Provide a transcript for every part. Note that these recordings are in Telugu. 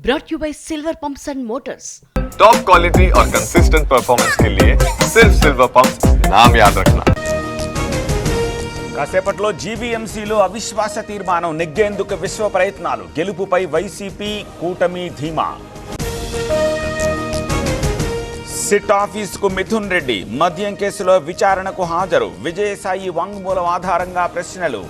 brought to you by Silver Pumps and Motors. Top quality और कंसिस्टेंट परफॉर्मेंस के लिए सिर्फ सिल्वर पंप्स नाम याद रखना. కాసేపట్లో జీవీఎంసీలో అవిశ్వాస తీర్మానం నెగ్గేందుకు విశ్వ ప్రయత్నాలు, గెలుపుపై వైసీపీ కూటమి ధీమా. సిట్ ఆఫీసుకు మిథున్ రెడ్డి మద్యం కేసులో విచారణకు హాజరు, విజయసాయి వాంగ్మూలం ఆధారంగా ప్రశ్నలు.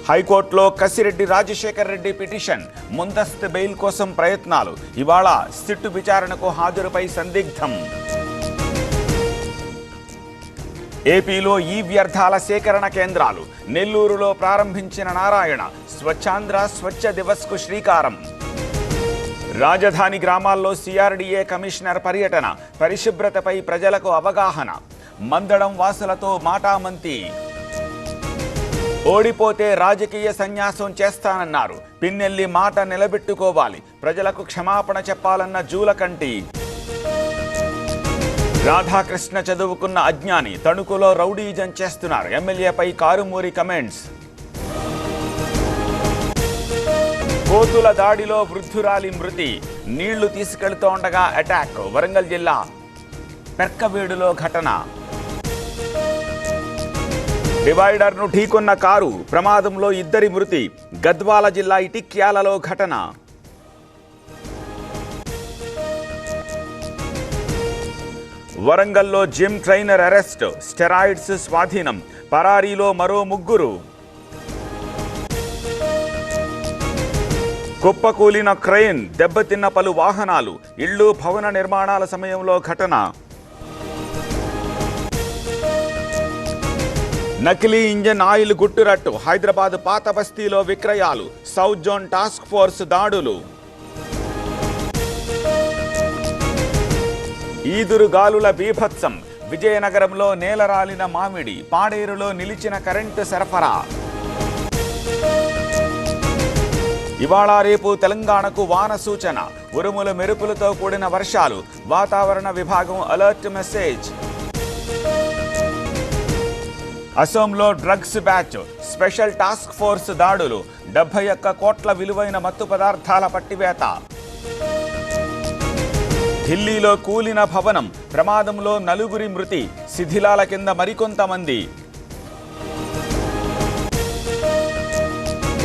హైకోర్టులో కసిరెడ్డి రాజశేఖర్ రెడ్డి పిటిషన్, ముందస్తు బెయిల్ కోసం ప్రయత్నాలు. ఇవాళ సిట్టు విచారణకు హాజరుపై సందిగ్ధం. ఏపీలో ఈ వ్యర్థాల సేకరణ కేంద్రాలు, నెల్లూరులో ప్రారంభించిన నారాయణ. స్వచ్ఛాంధ్ర స్వచ్ఛ దివస్కు శ్రీకారం. రాజధాని గ్రామాల్లో సిఆర్డీఏ కమిషనర్ పర్యటన, పరిశుభ్రతపై ప్రజలకు అవగాహన. మందడం వాసులతో మాటామంతి. ఓడిపోతే రాజకీయ సన్యాసం చేస్తానన్నారు, పిన్నెల్లి మాట నిలబెట్టుకోవాలి, ప్రజలకు క్షమాపణ చెప్పాలన్న జూలకంటి. రాధాకృష్ణ చదువుకున్న అజ్ఞాని, తణుకులో రౌడీజం చేస్తున్నారు, ఎమ్మెల్యేపై కారుమూరి కమెంట్స్. కోతుల దాడిలో వృద్ధురాలి మృతి, నీళ్లు తీసుకెళ్తుండగా అటాక్, వరంగల్ జిల్లా పెర్కవీడులో ఘటన. డివైడర్ను ఢీకొన్న కారు, ప్రమాదంలో ఇద్దరి మృతి, గద్వాల జిల్లా ఇటిక్యాలలో ఘటన. వరంగల్లో జిమ్ ట్రైనర్ అరెస్ట్, స్టెరాయిడ్స్ స్వాధీనం, పరారీలో మరో ముగ్గురు. కుప్పకూలిన క్రెయిన్, దెబ్బతిన్న పలు వాహనాలు, ఇళ్లు భవన నిర్మాణాల సమయంలో ఘటన. నకిలీ ఇంజన్ ఆయిల్ గుట్టురట్టు, హైదరాబాద్ పాత బస్తీలో విక్రయాలు, సౌత్ జోన్ టాస్క్ ఫోర్స్ దాడులు. ఈదురుగాలుల బీభత్సం, విజయనగరంలో నేలరాలిన మామిడి, పాడేరులో నిలిచిన కరెంటు సరఫరా. ఇవాళ రేపు తెలంగాణకు వాన సూచన, ఉరుముల మెరుపులతో కూడిన వర్షాలు, వాతావరణ విభాగం అలర్ట్ మెసేజ్. అసోంలో drugs batch, special task force దాడులు, 71 కోట్ల విలువైన మత్తు పదార్థాల పట్టివేత. ఢిల్లీలో కూలిన భవనం, ప్రమాదంలో 4 మృతి, శిథిలాల కింద మరికొంతమంది.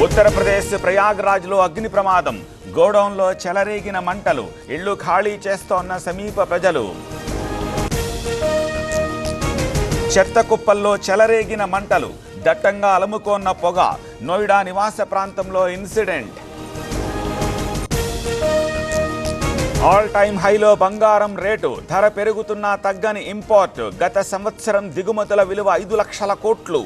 ఉత్తరప్రదేశ్ ప్రయాగ్రాజ్లో అగ్ని ప్రమాదం, గోడౌన్లో చెలరేగిన మంటలు, ఇళ్లు ఖాళీ చేస్తోన్న సమీప ప్రజలు. చెత్త కుప్పల్లో చెలరేగిన మంటలు, దట్టంగా అలుముకోన్న పొగ, నోయిడా నివాస ప్రాంతంలో ఇన్సిడెంట్. ఆల్ టైమ్ హైలో బంగారం రేటు, ధర పెరుగుతున్నా తగ్గని ఇంపోర్ట్, గత సంవత్సరం దిగుమతుల విలువ 5 లక్షల కోట్లు.